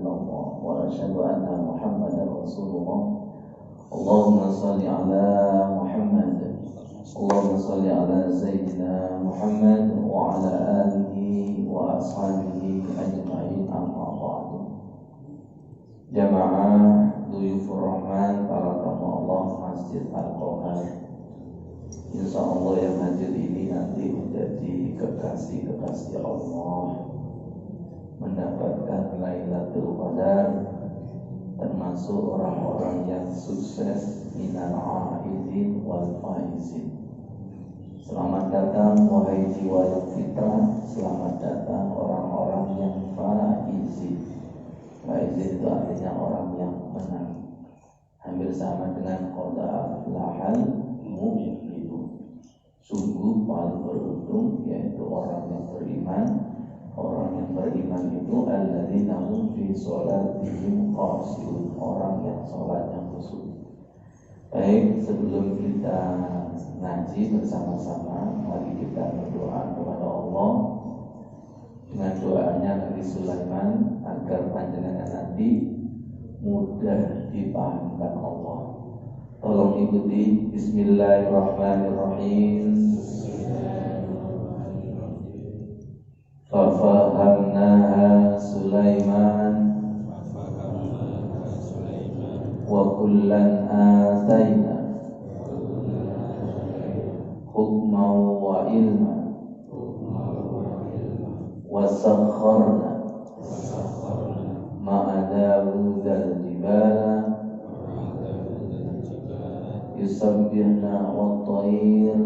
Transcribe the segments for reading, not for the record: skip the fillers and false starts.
illallah wa asyhadu anna Muhammadar Rasulullah. Allahumma shalli ala Muhammad, Allahumma shalli ala Sayyidina Muhammad wa ala alihi wa ashabihi ajma'in, amma ba'du. Jamaah Duyufur Rahman, para tamu Allah Masjid Al-Qahar, insya Allah yang hadir ini nanti menjadi kekasih-kekasih Allah, mendapatkan Lailatul Qadar, termasuk orang-orang yang sukses minal aidin wal faizin. Selamat datang wahai jiwa yang fitrah, selamat datang orang-orang yang faizin. Faizin itu artinya orang yang menang, hampir sama dengan qad aflahal mu'minun. Sungguh paling beruntung yaitu orang yang beriman. Orang yang beriman itu alladzina hum fi sholatihim khashi'un, orang yang sholatnya khusyuk. Baik, sebelum kita ngaji bersama-sama, mari kita berdoa kepada Allah dengan doanya Nabi Sulaiman agar panjenengan nanti mudah dipahamkan Allah. Tolong ikuti. Bismillahirrahmanirrahim. Fafahamnaha Sulaiman wa kullan atayna hukman wa ilma wa sakharna ma'a Dawud al-jibala yusabbihna wat-tayr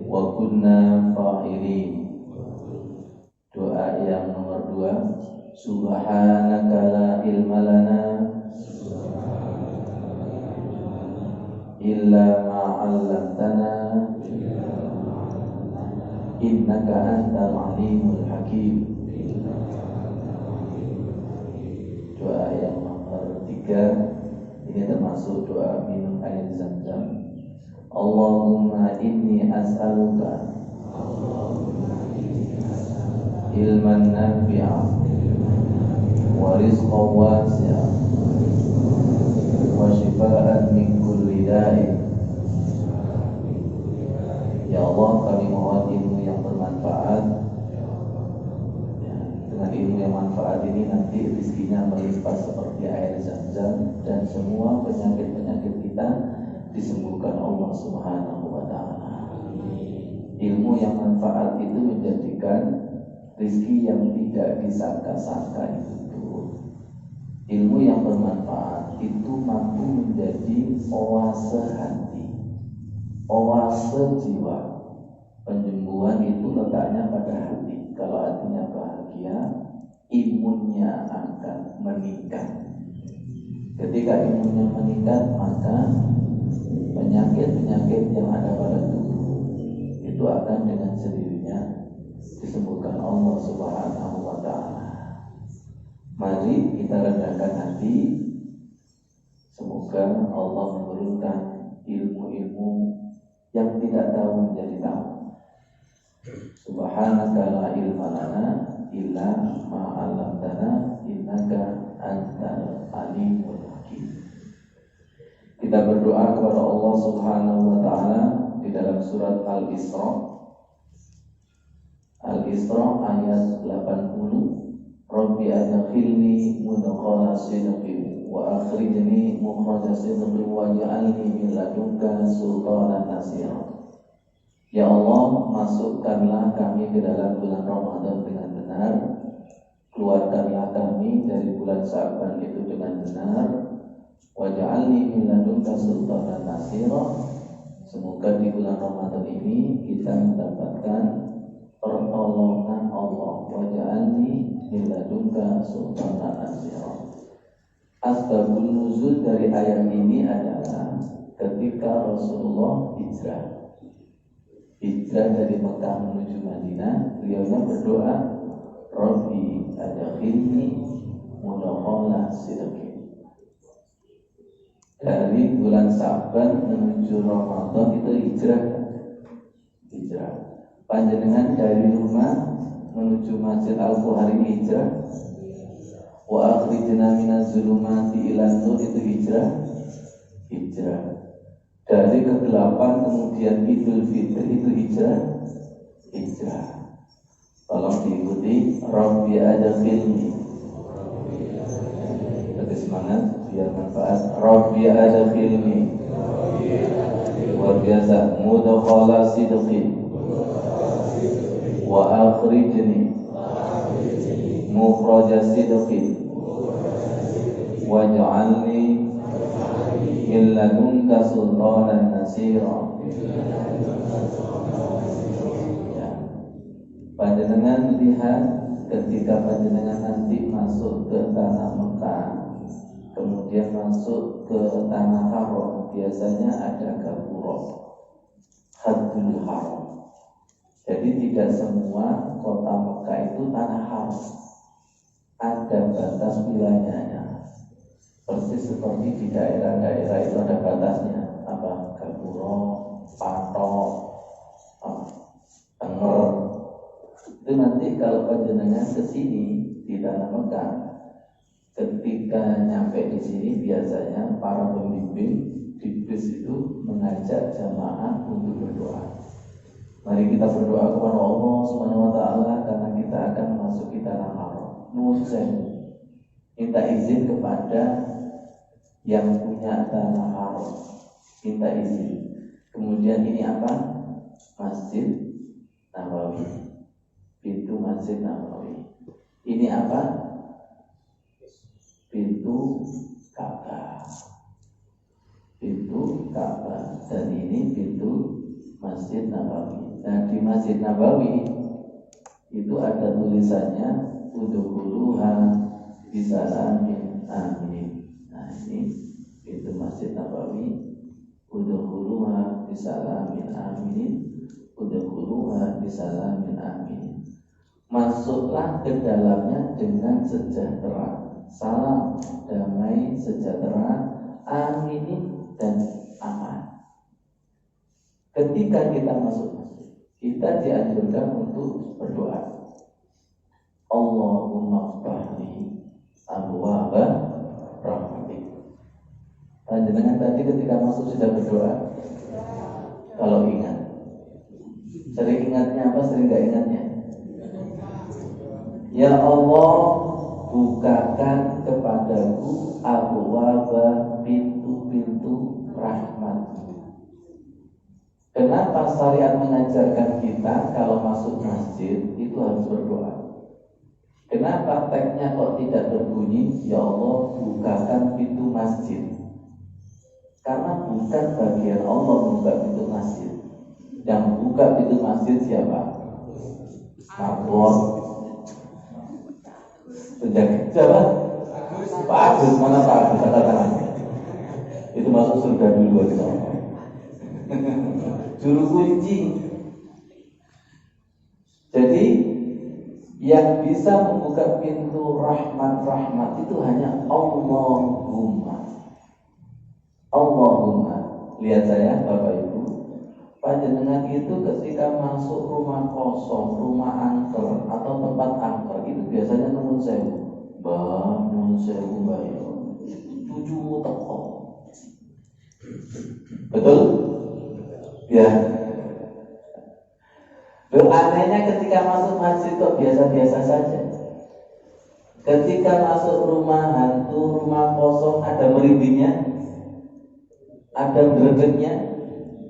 wa kunna fa'ilin. Doa yang nomor 2, subhanaka la ilma lana illa ma 'allamtana innaka antal alimul hakim. Doa yang nomor 3, ini termasuk doa minum air Zam-Zam. Allahumma inni as'aluka ilman nafi'a wa rizqan wasi'a wa shifaan min kulli da'i. Ya Allah, kami mohon ilmu yang bermanfaat. Dengan ilmu yang manfaat ini nanti rezekinya melimpah seperti air Zam-Zam, dan semua penyakit-penyakit kita disembuhkan Allah Subhanahu wa ta'ala. Ilmu yang manfaat itu menjadikan rezeki yang tidak disangka-sangka itu turun. Ilmu yang bermanfaat itu mampu menjadi oase hati, oase jiwa. Penyembuhan itu letaknya pada hati. Kalau hatinya bahagia, imunnya akan meningkat. Ketika imunnya meningkat, maka penyakit-penyakit yang ada pada tubuh itu akan dengan sendirinya disembuhkan Allah Subhanahu wa ta'ala. Mari kita rendahkan hati. Semoga Allah menurunkan ilmu-ilmu yang tidak tahu menjadi tahu. Subhanaka la ilma lana illa ma 'allamtana innaka antal alimul hakim. Kita berdoa kepada Allah Subhanahu wa ta'ala di dalam surat Al-Isra. Al-Isra ayat 80. Rabbi adkhilni mudkhala sidqin wa akhrijni mukhraja sidqin waj'alni min ladunka sultanan nasira. Ya Allah, masukkanlah kami ke dalam bulan Ramadan dengan benar, keluarkanlah kami dari bulan Sya'ban itu dengan benar. Waj'alni min ladunka sultanan nasira. Semoga di bulan Ramadan ini kita mendapatkan pertolongan Allah. Waj'alni min ladunka sultanan nasira. Asbabun nuzul dari ayat ini adalah ketika Rasulullah hijrah dari Mekah menuju Madinah, beliaunya berdoa, Rabbi adkhilni mudkhala sidqin. Dari bulan Sya'ban menuju Ramadan itu hijrah. Panjenengan dari rumah menuju Masjid Al-Qahar ini hijrah. Wa akhrijna minaz zulumati ilan nur, itu hijrah. Dari kegelapan kemudian Idul Fitri, itu hijrah. Tolong diikuti. Rabbi adkhilni, lebih semangat biar manfaat. Rabbi adkhilni, luar biasa. Mudkhala sidqin wa akhrijni mukhraja sidqin waj'alni min ladunka sultanan nasira. Ya. Panjenengan lihat ketika panjenengan nanti masuk ke tanah Mekah, kemudian masuk ke tanah Haram, biasanya ada gapura, Haddul Haram. Jadi tidak semua kota Mekah itu tanah haram, ada batas wilayahnya. Persis seperti di daerah-daerah itu ada batasnya, apa? Gapura, Patok, Tenger. Itu nanti kalau panjenengan ke sini di tanah Mekah, ketika nyampe di sini biasanya para pembimbing di bis itu mengajak jamaah untuk berdoa. Mari kita berdoa kepada Allah Subhanahu wa taala karena kita akan memasuki tanah haram. Nuwun sewu. Minta izin kepada yang punya tanah haram. Minta izin. Kemudian ini apa? Masjid Nabawi. Pintu Masjid Nabawi. Ini apa? Pintu Ka'bah. Pintu Ka'bah. Dan ini pintu Masjid Nabawi. Nah, di Masjid Nabawi itu ada tulisannya udkhuluha bisalamin amin. Nah, ini pintu Masjid Nabawi, udkhuluha bisalamin amin, udkhuluha bisalamin amin. Masuklah ke dalamnya dengan sejahtera. Salam damai sejahtera, aminin dan aman. Ketika kita masuk masjid, kita dianjurkan untuk berdoa. Allahumma ftahli abwaaba rahmatik. Panjenengan tadi ketika masuk sudah berdoa? Kalau ingat. Sering ingatnya apa, sering gak ingatnya? Ya Allah, bukakan kepadaku abwaaba, pintu-pintu rahmat. Kenapa syariat mengajarkan kita kalau masuk masjid itu harus berdoa? Kenapa teksnya kok tidak berbunyi ya Allah bukakan pintu masjid? Karena bukan bagian Allah membuka pintu masjid. Yang buka pintu masjid siapa? Allah. Penjaga siapa? Pak Agus, mana Pak Agus? Kata tangannya. Itu masuk surga dulu kita. Juru kunci. Jadi yang bisa membuka pintu rahmat itu hanya Allahumma. Lihat saya Bapak Ibu, panjenengan itu ketika masuk rumah kosong, rumah angker atau tempat angker itu biasanya nuwun sewu. Mbah, nuwun sewu Mbah ya. Cucumu teko. Betul? Ya. Loh, anehnya ketika masuk masjid kok biasa-biasa saja. Ketika masuk rumah hantu, rumah kosong, ada merindingnya, ada gregetnya.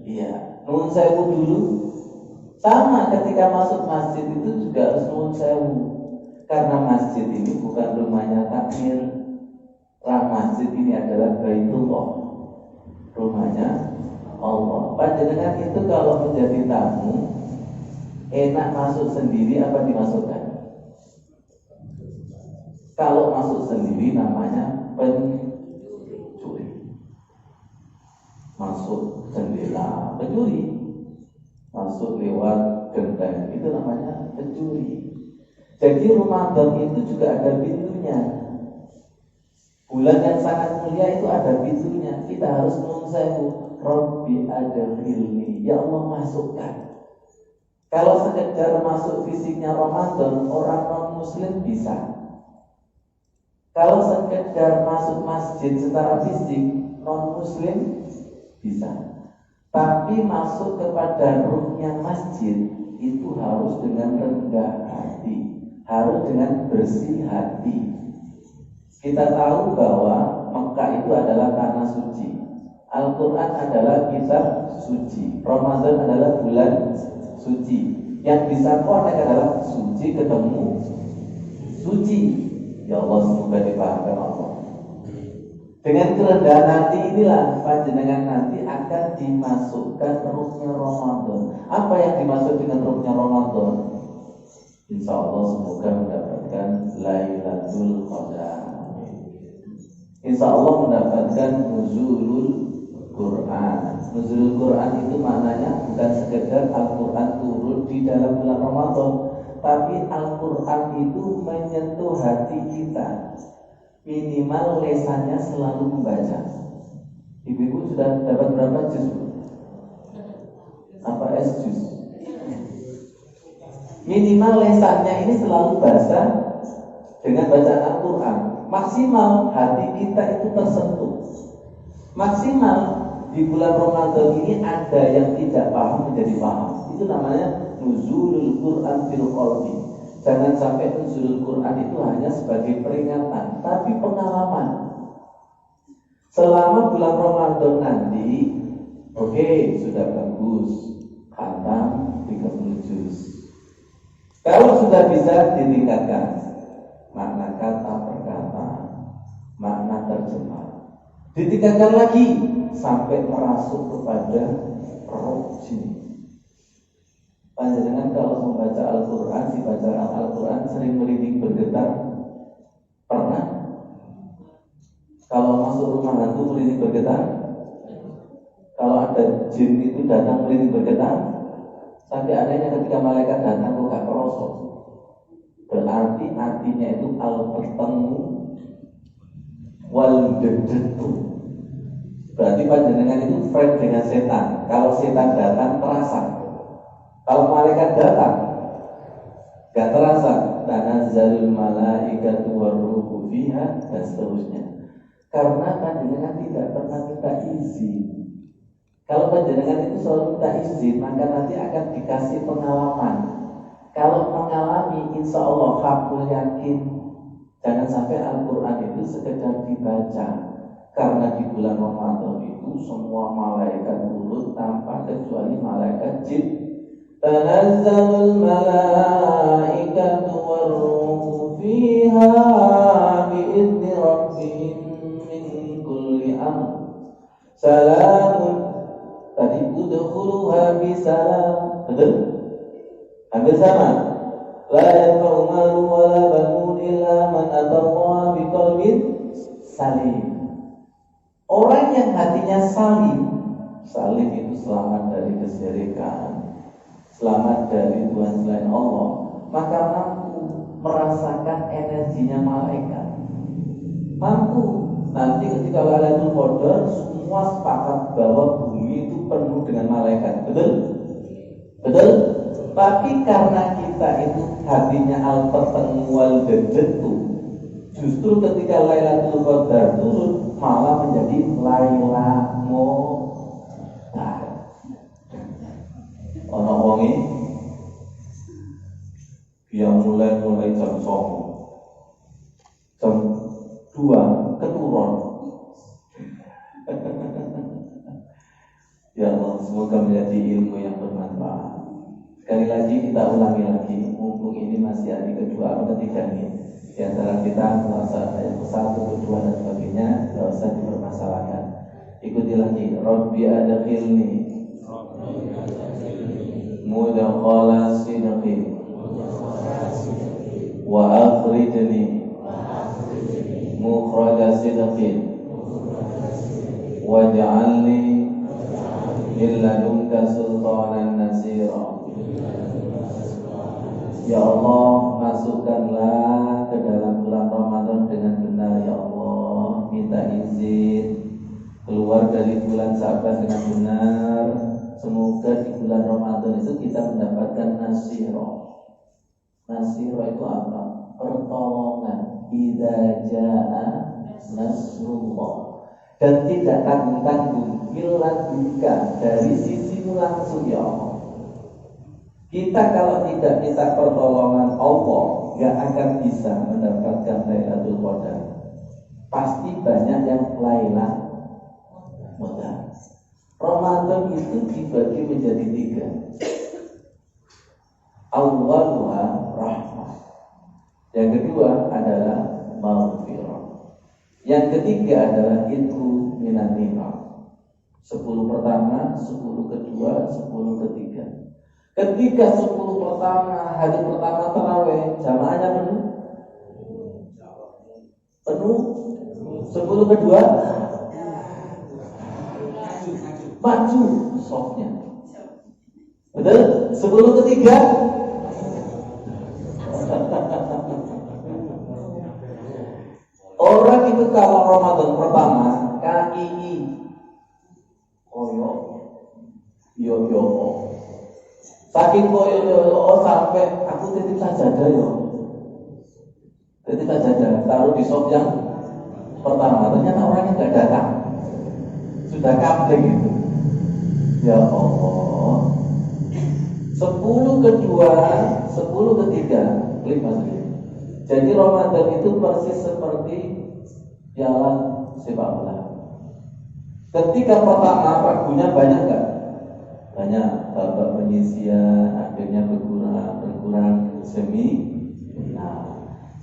Iya, nuwun sewu dulu. Sama ketika masuk masjid itu juga harus nuwun sewu. Karena masjid ini bukan rumahnya takmir. Masjid ini adalah Baitullah, rumahnya Allah. Panjenengan itu kalau menjadi tamu enak masuk sendiri apa dimasukkan? Kalau masuk sendiri namanya pencuri. Masuk jendela pencuri. Masuk lewat genteng itu namanya pencuri. Jadi Ramadan itu juga ada pintunya. Bulan yang sangat mulia itu ada pintunya. Kita harus nuwun sewu. Rabbi adkhilni, ya Allah masukkan. Kalau sekedar masuk fisiknya Ramadan, orang non muslim bisa. Kalau sekedar masuk masjid secara fisik, non muslim bisa. Tapi masuk kepada ruhnya masjid itu harus dengan rendah hati, harus dengan bersih hati. Kita tahu bahwa Mekah itu adalah tanah suci, Al-Quran adalah kitab suci, Ramadan adalah bulan suci. Yang bisa connect adalah suci ketemu suci. Ya Allah, semoga dipahamkan Allah. Dengan kerendahan hati inilah panjenengan nanti akan dimasukkan ruhnya Ramadan. Apa yang dimaksud dengan ruhnya Ramadan? Insya Allah semoga mendapatkan Lailatul Qadar. Insya Allah mendapatkan nuzulul Quran. Nuzulul Quran itu maknanya bukan sekedar Al-Quran turun di dalam bulan Ramadan, tapi Al-Quran itu menyentuh hati kita. Minimal lesannya selalu membaca. Ibu-ibu sudah dapat berapa juz? Apa juz? Minimal lesannya ini selalu baca dengan bacaan Al-Quran. Maksimal hati kita itu tersentuh. Maksimal di bulan Ramadan ini ada yang tidak paham menjadi paham. Itu namanya nuzulul Quran fil qalbi. Jangan sampai nuzulul Quran itu hanya sebagai peringatan, tapi pengalaman. Selama bulan Ramadan nanti, oke, sudah bagus, khatam 30 juz. Kalau sudah bisa ditingkatkan makna kata per kata, makna terjemah, ditingkatkan lagi sampai merasuk kepada roh sini. Panjenengan kalau membaca Al-Quran, si bacaan Al-Quran sering merinding bergetar, pernah? Kalau masuk rumah hantu merinding bergetar? Kalau ada jin itu datang merinding bergetar? Sampai adanya ketika malaikat datang kok gak kerosok. Berarti artinya itu al-bertemu wal dedetu. Berarti panjenengan itu friend dengan setan. Kalau setan datang terasa. Kalau malaikat datang gak terasa. Tanazzalul malaikatu warruhu fiha dan seterusnya. Karena panjenengan tidak pernah minta izin. Kalau panjenengan itu selalu minta izin, maka nanti akan dikasih pengalaman. Kalau mengalami, insya Allah hakul yakin. Jangan sampai Al-Quran itu sekedar dibaca. Karena di bulan Ramadan itu semua malaikat turun tanpa kecuali malaikat jin. Tanazzalul malaikatu warruhu fiha bi'izni rabbihim min kulli amr. Salamun. Tadi udkhuluha bisalam. Betul? Hampir sama. La yanfa'u malu wa la banun illa man atallaha biqalbin salim. Orang yang hatinya salim, salim itu selamat dari kesyirikan, selamat dari Tuhan selain Allah, maka mampu merasakan energinya malaikat. Mampu. Nanti ketika Lailatul Qadar semua sepakat bahwa bumi itu penuh dengan malaikat. Betul? Betul? Tapi karena kita itu hatinya al-fatanu wal dedetu, justru ketika Lailatul Qadar turun malah menjadi Lailatul. Ono wonge yang mulai jam 9, jam 2 keturun. Ya Allah, semoga menjadi ilmu yang bermanfaat. Sekali lagi kita ulangi lagi, mumpung ini masih hari kedua atau ketiga nih. Di antara kita merasa yang satu, kedua dan sebagainya, tidak usah dipermasalahkan. Ikuti lagi. Rabbi adkhilni mudkhala sidqin wa akhrijni mukhraja sidqin waj'alni min ladunka sultanan nasira. Ya Allah, masukkanlah ke dalam bulan Ramadan dengan benar ya Allah. Minta izin keluar dari bulan Sa'ban dengan benar. Semoga di bulan Ramadan itu kita mendapatkan nasiro. Nasiro itu apa? Pertolongan. Idza idza jaa nasrullah. Dan tidak tanggung-tanggung miladunka, dari sisimu langsung ya Allah. Kita kalau tidak minta pertolongan Allah, gak akan bisa mendapatkan Lailatul Qadar. Pasti banyak yang Lailatul Qadar. Ramadan itu dibagi menjadi 3. Awwaluha rahmah. Yang kedua adalah maghfirah. Yang ketiga adalah itu minan nifaq. 10 pertama, 10 kedua, 10 ketiga. Ketika 10 pertama, hari pertama tarawih, jamaahnya penuh? Penuh. 10 kedua maju softnya. Betul? 10 ketiga orang itu kalau Ramadan pertama KII koyo yo saking koyo yo sampai aku titip sajadah yo. Titip sajadah taruh di soft yang pertama, ternyata orangnya nggak datang, sudah kabeh gitu. Ya Allah, 10 kedua, 10 ketiga, klik masuk. Jadi Ramadan itu persis seperti piala sepak bola. Ketika pertama ragunya banyak nggak? Banyak. Babak penyisian, akhirnya berkurang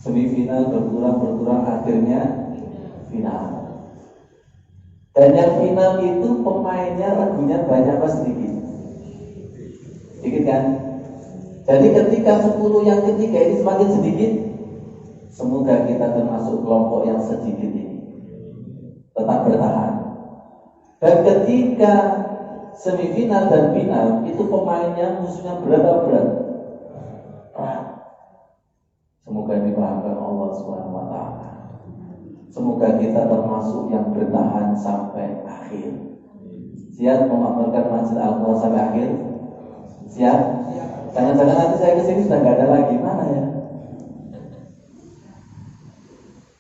semifinal berkurang akhirnya final. Dan yang final itu pemainnya ragunya banyak apa sedikit? Sedikit kan? Jadi ketika 10 yang ketiga ini semakin sedikit, semoga kita termasuk kelompok yang sedikit ini, tetap bertahan. Dan ketika semifinal dan final itu pemainnya musuhnya berat. Semoga dipahamkan Allah Subhanahu wa taala. Semoga kita termasuk yang bertahan sampai akhir. Siap memakmurkan Masjid Al-Quran sampai akhir? Siap? Jangan-jangan nanti saya kesini sudah nggak ada lagi, mana ya?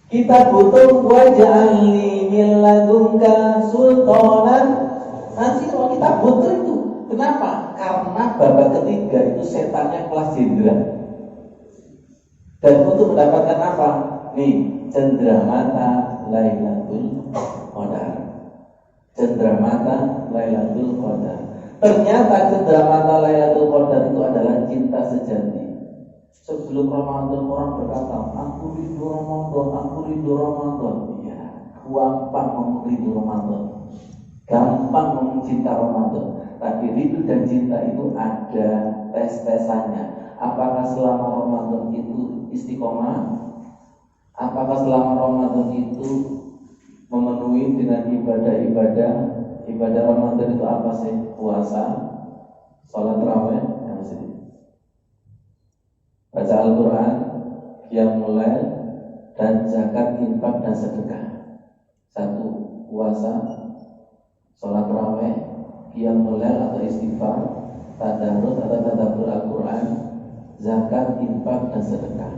Kita butuh waj'alni min ladunka sultanan. Nanti kalau kita butuh itu, kenapa? Karena babak ketiga itu setannya kelas jenderal. Dan untuk mendapatkan apa? Nih, cendramata Lailatul Qadar. Cendramata Lailatul Qadar. Ternyata cendramata Lailatul Qadar itu adalah cinta sejati. Sebelum Ramadan orang berkata, aku rindu Ramadan. Ya, gampang ngomong rindu Ramadan, gampang ngomong cinta Ramadan. Tapi rindu dan cinta itu ada tes-tesannya. Apakah selama Ramadan itu istiqomah? Apakah selama Ramadan itu memenuhi dengan ibadah-ibadah? Ibadah Ramadan itu apa sih? Puasa, sholat tarawih, baca Al-Quran, qiyamul lail, dan zakat, infak, dan sedekah. 1. Puasa, sholat tarawih, qiyamul lail atau istighfar, tadarus atau tadabbur Al-Quran, zakat, infak, dan sedekah.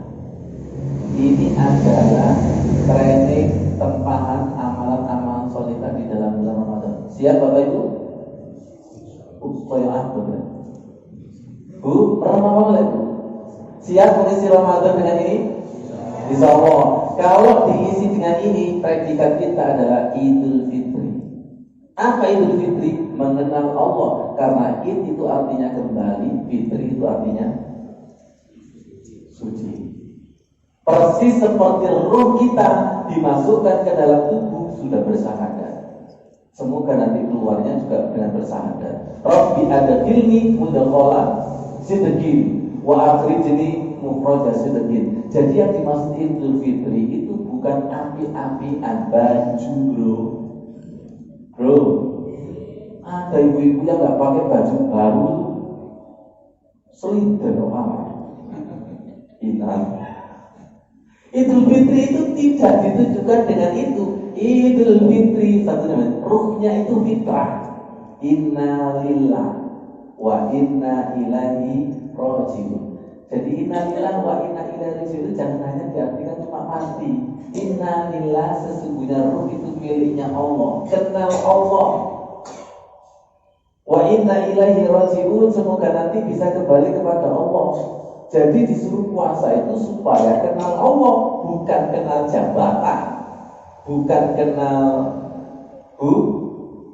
Ini adalah training tempahan amalan-amalan sholihah di dalam bulan Ramadan. Siap Bapak Ibu? Koyo aku bener. Bu, pernah Ibu? Siap mengisi Ramadan dengan ini? Insyaallah. Kalau diisi dengan ini, predikat kita adalah Idul Fitri. Apa Idul Fitri? Mengenal Allah. Karena Id itu artinya kembali, Fitri itu artinya suci. Persis seperti roh kita dimasukkan ke dalam tubuh sudah bersyahadat. Semoga nanti keluarnya juga dengan bersyahadat. Rabbi adkhilni mudkhala sidqin wa akhrijni mukhraja sidqin. Jadi yang dimaksud Idul Fitri itu bukan api-apian baju, bro. Ada ibu-ibu yang nggak pakai baju baru, selintir apa? Inang. Idul Fitri itu tidak ditujukan dengan itu. Idul Fitri satu namanya, ruhnya itu fitrah. Inna lillah wa inna ilaihi rajiun. Jadi inna lillah wa inna ilaihi rajiun itu jangan hanya diartikan cuma mati. Innalillah, sesungguhnya ruh itu miliknya Allah. Kenal Allah. Wa inna ilaihi raji'un, semoga nanti bisa kembali kepada Allah. Jadi disuruh puasa itu supaya kenal Allah, bukan kenal jabatan, bukan kenal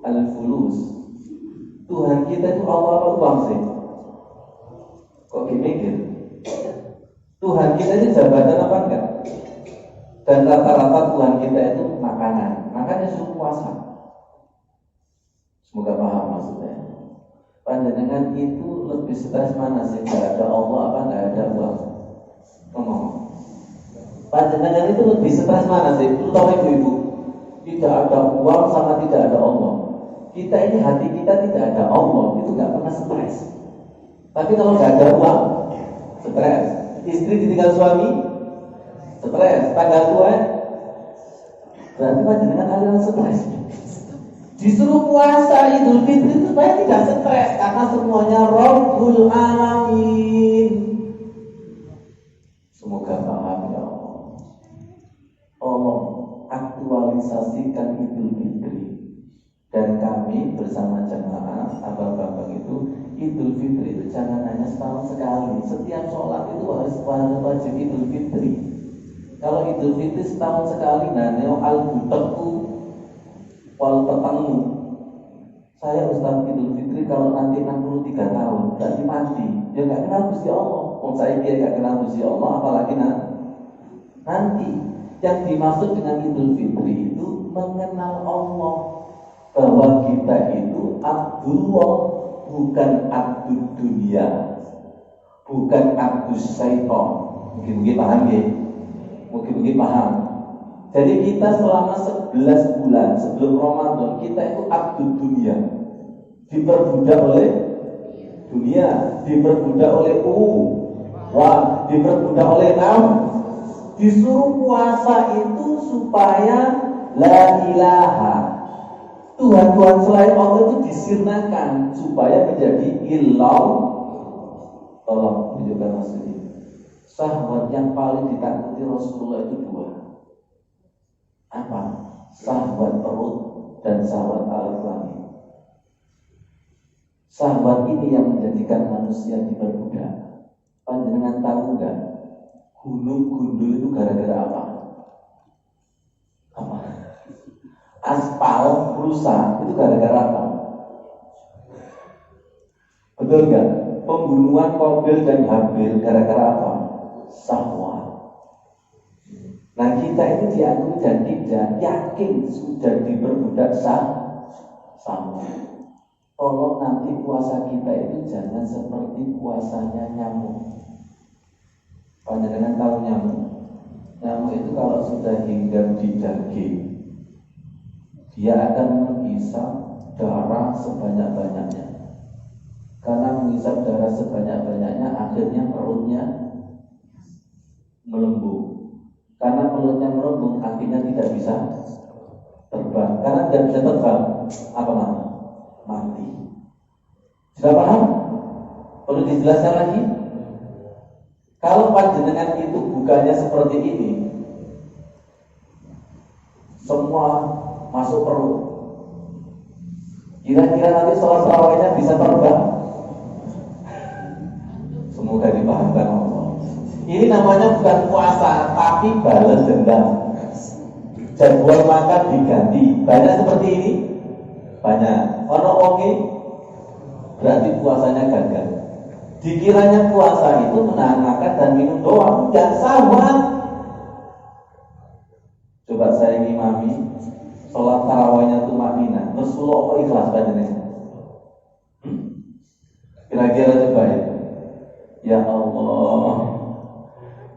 al-fulus. Tuhan kita itu Allah apa uang sih? Kok gini gitu? Tuhan kita itu jabatan apa enggak? Dan rata-rata Tuhan kita itu makanan, makanya suruh puasa. Semoga paham maksudnya. Panjenengan itu lebih stres mana sih? Gak ada Allah apa gak ada uang? Ngomong. Panjenengan itu lebih stres mana sih? Lu tahu ibu-ibu? Tidak ada uang sama tidak ada Allah. Kita ini hati kita tidak ada Allah, itu gak pernah stres. Tapi kalau gak ada uang, stres. Istri ditinggal suami, stres. Tanggal tua, berarti panjenengan aliran stres. Disuruh puasa Idul Fitri itu supaya tidak stres, karena semuanya Rabbul Alamin. Semoga paham ya Allah. Tolong aktualisasikan Idul Fitri. Dan kami bersama jamaah abang-abang itu, Idul Fitri itu jangan hanya setahun sekali. Setiap sholat itu harus wajib Idul Fitri. Kalau Idul Fitri setahun sekali, neo al-butekku wal petengmu. Saya Ustaz Idul Fitri kalau nanti 63 tahun berarti mati. Ya gak kenal Gusti Allah. Saya dia gak kenal Gusti Allah, apalagi nanti. Yang dimaksud dengan Idul Fitri itu mengenal Allah, bahwa kita itu Abdullah, bukan Abdul dunia, bukan Abdus syaitan. Mungkin paham ya? Mungkin paham. Jadi kita selama 11 bulan sebelum Ramadan kita itu abdul dunia, diperbudak oleh dunia, diperbudak oleh diperbudak oleh disuruh puasa itu supaya la ilaha, Tuhan-Tuhan selain Allah itu disirnakan supaya menjadi ilah. Tolong tunjukkan maksudnya. Syahwat yang paling ditakuti Rasulullah itu dua. Apa? Syahwat perut dan syahwat alat kelamin. Syahwat ini yang menjadikan manusia diperbudak. Panjenengan tahu enggak? Gunung gundul itu gara-gara apa? Apa? Aspal rusak itu gara-gara apa? Betul enggak? Pembunuhan Qabil dan Habil gara-gara apa? Syahwat. Nah kita itu diakui dan tidak yakin sudah diperbudak sama. Tolong nanti puasa kita itu jangan seperti puasanya nyamuk. Panjenengan tahu nyamuk? Nyamuk itu kalau sudah hinggap di daging, dia akan menghisap darah sebanyak-banyaknya. Karena menghisap darah sebanyak-banyaknya, akhirnya perutnya melembung. Karena perutnya melembung, akhirnya tidak bisa terbang. Karena tidak bisa terbang, apa mati. Sudah paham? Perlu dijelaskan lagi? Kalau panjenengan itu bukannya seperti ini, semua masuk perut. Kira-kira nanti sholat tarawihnya bisa terbang? Semoga dipahamkan Allah. Ini namanya bukan puasa, tapi balas dendam. Jadwal makan diganti. Banyak seperti ini? Banyak. Ono oke, berarti puasanya gagal. Dikiranya puasa itu menahan makan dan minum doang, dan sama. Coba saya ngimami sholat tarawihnya tumanina, Rasulullah apa ikhlas badannya? Kira-kira coba ya. Ya Allah,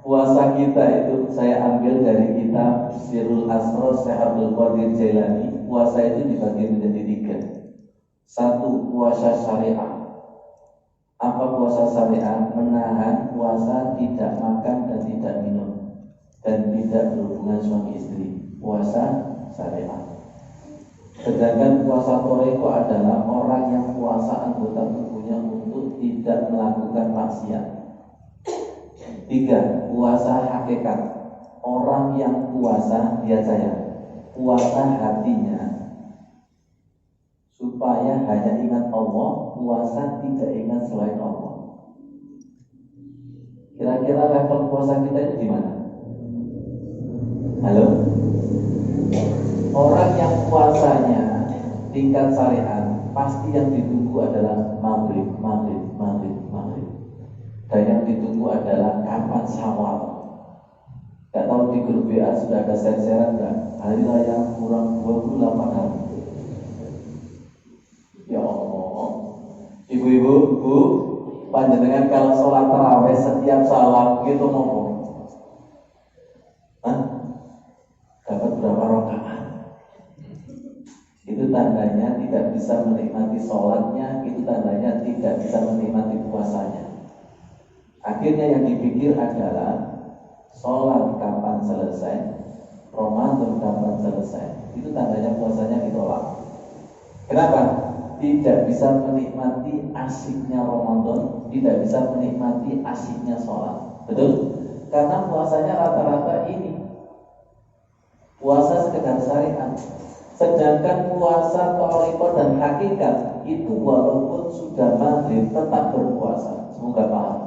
puasa kita itu saya ambil dari kitab Sirul Asrar Syekh Abdul Qadir Jailani. Puasa itu dibagi menjadi 3. 1, puasa syariah. Apa puasa syariah? Menahan puasa tidak makan dan tidak minum dan tidak berhubungan suami istri. Puasa syariah. Sedangkan puasa toreko adalah orang yang puasa anggota tubuhnya untuk tidak melakukan maksiat. 3, puasa hakikat. orang yang puasa, lihat saya, puasa hatinya supaya hanya ingat Allah, puasa tidak ingat selain Allah. Kira-kira level puasa kita itu di mana? Halo? Orang yang puasanya tingkat syariat, pasti yang ditunggu adalah maghrib. Dan yang ditunggu adalah kapan Syawal. Gak tahu di grup WA sudah ada share-sharean kan? Hari raya kurang 28 hari. Ya Allah, ibu-ibu, bu, panjenengan kalau sholat tarawih setiap salam gitu ngomong, dapat berapa rakaat? Itu tandanya tidak bisa menikmati sholatnya, itu tandanya tidak bisa menikmati puasanya. Akhirnya yang dipikir adalah sholat kapan selesai, Ramadan kapan selesai. Itu tandanya puasanya ditolak. Kenapa? Tidak bisa menikmati asiknya Ramadan, tidak bisa menikmati asiknya sholat. Betul? Karena puasanya rata-rata ini puasa sekedar syariat. Sedangkan puasa toriko dan hakikat itu walaupun sudah maghrib tetap berpuasa. Semoga paham.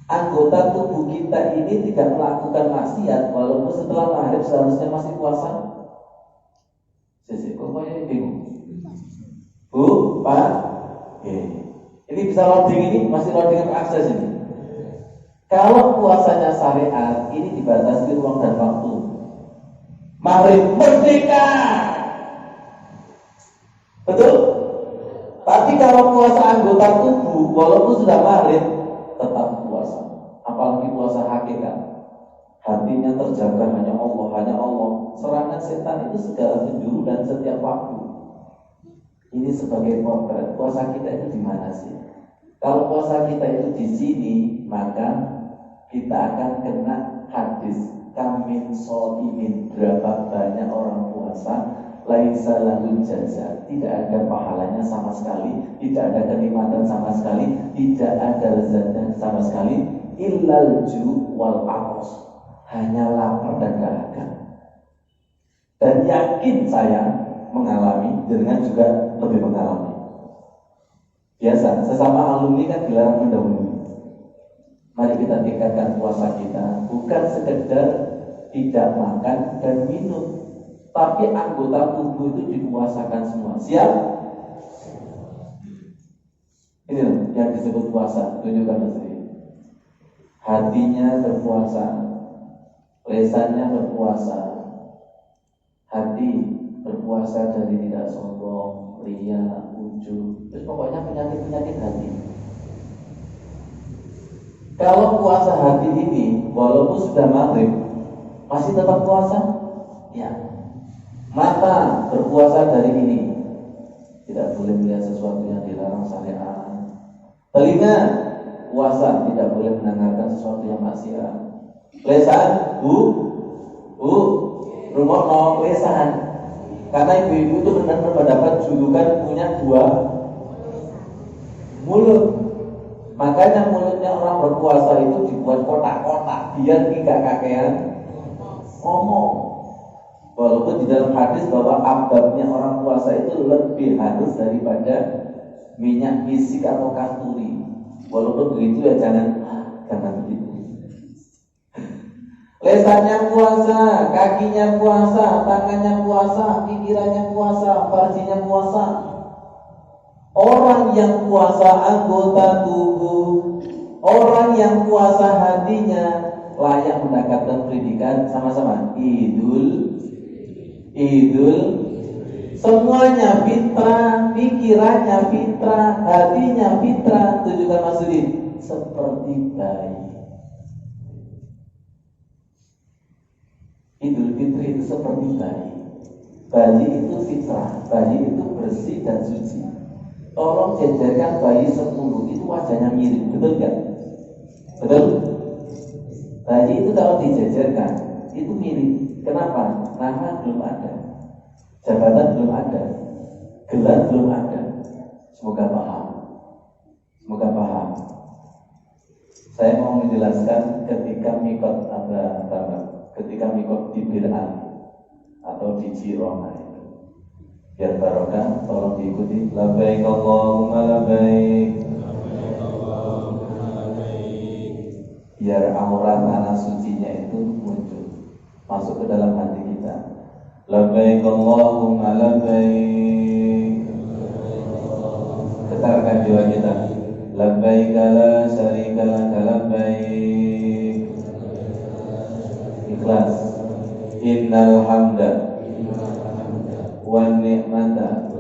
Anggota tubuh kita ini tidak melakukan maksiat walaupun setelah maghrib seharusnya masih puasa. Kok kayaknya bingung? Bu, Pak, ini bisa loading, ini masih loading akses ini. Kalau puasanya syariat, ini dibatasi ruang dan waktu. Maghrib merdeka, betul? Tapi kalau puasa anggota tubuh, walaupun sudah maghrib, tetap puasa. Apalagi puasa hakikat, hatinya terjaga hanya Allah, hanya Allah. Serangan setan itu segala penjuru dan setiap waktu. Ini sebagai potret puasa kita itu di mana sih? Kalau puasa kita itu di sini, maka kita akan kena hadis kamin sholimin, berapa banyak orang puasa laisa lahu jaza, tidak ada pahalanya sama sekali, tidak ada kenikmatan sama sekali, tidak ada lezatnya sama sekali, illal ju' wal atos, hanya lapar dan dahaga. Dan yakin saya mengalami, dengan juga lebih mengalami. Biasa, sesama alumni kan dilarang mendahului. Mari kita tingkatkan puasa kita, bukan sekedar tidak makan dan minum, tapi anggota tubuh itu dipuasakan semua. Siap? Ini loh yang disebut puasa. Tunjukkan sendiri. Hatinya berpuasa, lesannya berpuasa, hati berpuasa dari tidak sombong, riya, ujub, terus pokoknya penyakit-penyakit hati. Kalau puasa hati ini, walaupun sudah maghrib, masih tetap puasa? Ya. Mata berpuasa dari ini, tidak boleh melihat sesuatu yang dilarang syariat. Telinga puasa, tidak boleh mendengarkan sesuatu yang maksiat. Lesan, rumah lesan. Karena ibu-ibu itu benar-benar mendapat julukan punya dua mulut. Makanya mulutnya orang berpuasa itu dibuat kotak-kotak biar tidak kakean ngomong. Walaupun di dalam hadis bahwa ababnya orang puasa itu lebih halus daripada minyak misik atau kasturi. Walaupun begitu ya jangan begitu. Lesannya puasa, kakinya puasa, tangannya puasa, pikirannya puasa, farjinya puasa. Orang yang puasa anggota tubuh, orang yang puasa hatinya layak mendapatkan pendidikan sama-sama idul, semuanya fitrah, pikirannya fitrah, hatinya fitrah. Tunjukkan maksudin seperti bayi. Idul Fitri itu seperti bayi. Bayi itu fitrah, bayi itu bersih dan suci. Tolong jejerkan bayi 10, itu wajahnya mirip, betul gak? Betul? Bayi itu kalau dijejerkan, itu mirip. Kenapa? Nama belum ada, jabatan belum ada, gelar belum ada. Semoga paham. Semoga paham. Saya mau menjelaskan ketika mikot ada Bapak, ketika mikot di Bir'an atau di Jirona itu. Biar barokah, tolong diikuti. Labbaik Allahumma labbaik. Biar aura tanah sucinya itu muncul, masuk ke dalam hati kita. Labbaik Allahumma labbaik. Getarkan jiwa kita. Labbaik la syarika laka labbaik. Ikhlas. Innal hamda wan ni'mata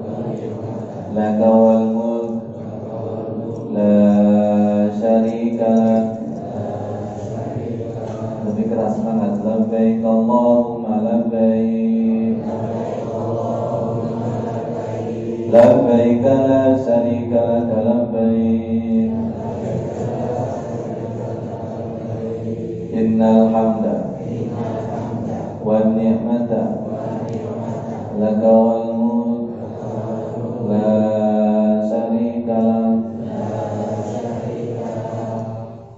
laka wal mulk la syarika lak. Lebih keras semangat. Labbaik Allahumma labbaik. Labbaik la syarika laka labbaik. Innal hamda wan ni'mata laka wal mulk la syarika lak.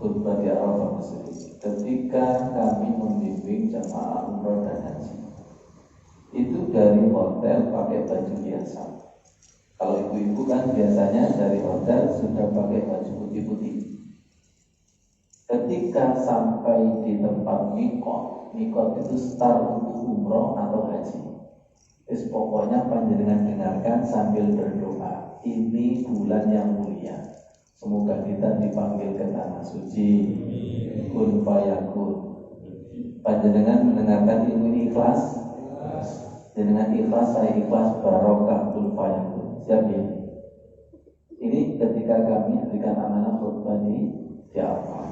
Khutbah di Arafah Muslim. Ketika kami membimbing jamaah umroh dan haji, itu dari hotel pakai baju biasa. Kalau ibu-ibu kan biasanya dari hotel sudah pakai baju putih-putih. Ketika sampai di tempat mikot itu start untuk umroh atau haji. Pokoknya panjenengan dengarkan sambil berdoa. Ini bulan yang mulia. Semoga kita dipanggil ke tanah suci. Kun fayakun. Panjenengan mendengarkan ini ikhlas. Dengan ikhlas, saya ikhlas, barokah kun fayakun. Siap ya? Ini ketika kami berikan amanah khutbah di Arafah.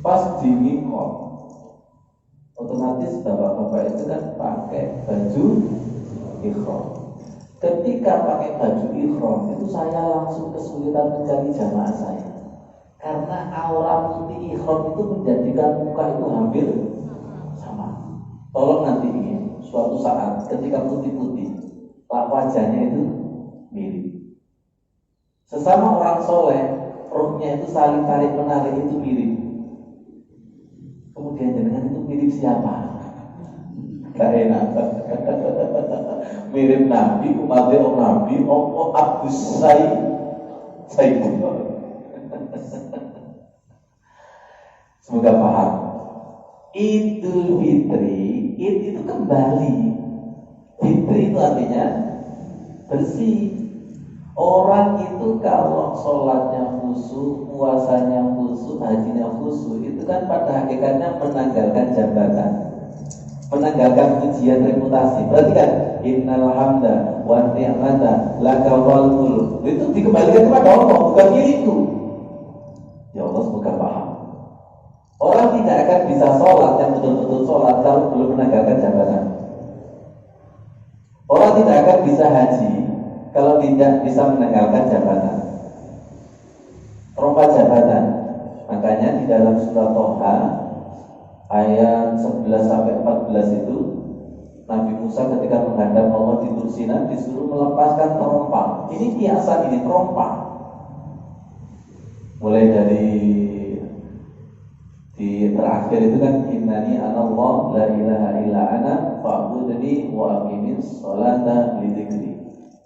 Pas di mikot, otomatis bapak-bapak itu kan pakai baju ikhram. Ketika pakai baju ikhram itu saya langsung kesulitan mencari jamaah saya, karena aura putih ikhram itu menjadikan muka itu hampir sama. Tolong nanti ini suatu saat ketika putih-putih, wajahnya itu mirip. Sesama orang soleh, rohnya itu saling tarik menarik itu mirip. Kemudian jenengan itu mirip siapa? Gak enak. Mirip Nabi, umatnya Nabi, Abdus Sayyidullah. Semoga paham. Idul Fitri itu kembali. Fitri itu artinya bersih. Orang itu kalau sholatnya khusyuk, puasanya khusyuk, hajinya khusyuk, itu kan pada hakikatnya menanggalkan jabatan, menanggalkan pujian reputasi. Berarti kan innal hamda wa ni'mata laka wal mulk. Itu dikembalikan kepada Allah, bukan milikku. Ya Allah, semoga paham. Orang tidak akan bisa sholat yang betul-betul sholat kalau belum menanggalkan jabatan. Orang tidak akan bisa haji kalau tidak bisa menanggalkan jabatan, rompa jabatan. Makanya di dalam surah Toha ayat 11-14 itu Nabi Musa ketika menghadap Allah di Tur Sina disuruh melepaskan terompah. Ini kiasan, ini terompah. Mulai dari di terakhir itu kan innani anallah la ilaha illa ana fa'budni wa aqimis sholata li dzikri.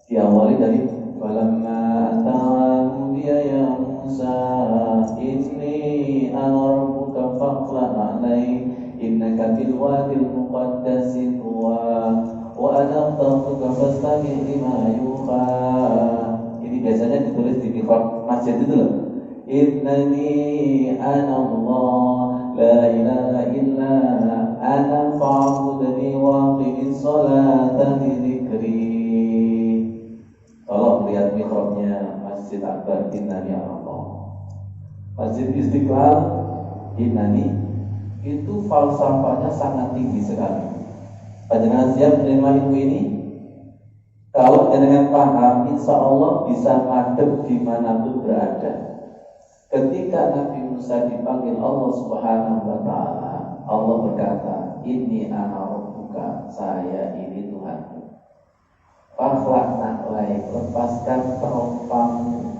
Diawali dari falamma atahum ya Musa inni ana rabbuka faqla alai innaka bil wadil muqaddasi wa ana akhtartuka fastami' lima yuha. Ini biasanya ditulis di mihrab masjid itu loh. Innani ana Allah la ilaha illa ana fa'budni wa aqimis sholata li dzikri. Tolong lihat mihrabnya Masjid Akbar Innani Allah. Masjid Istiqlal Innani itu falsafahnya sangat tinggi sekali. Panjenengan siap menerima ilmu ini? Kalau dengan paham, insya Allah bisa madep dimanapun berada. Ketika Nabi Musa dipanggil Allah Subhanahu wa Ta'ala, Allah berkata, Inni ana rabbuka, saya ini Tuhanmu. Fakhlak naklaik, lepaskan terompangmu.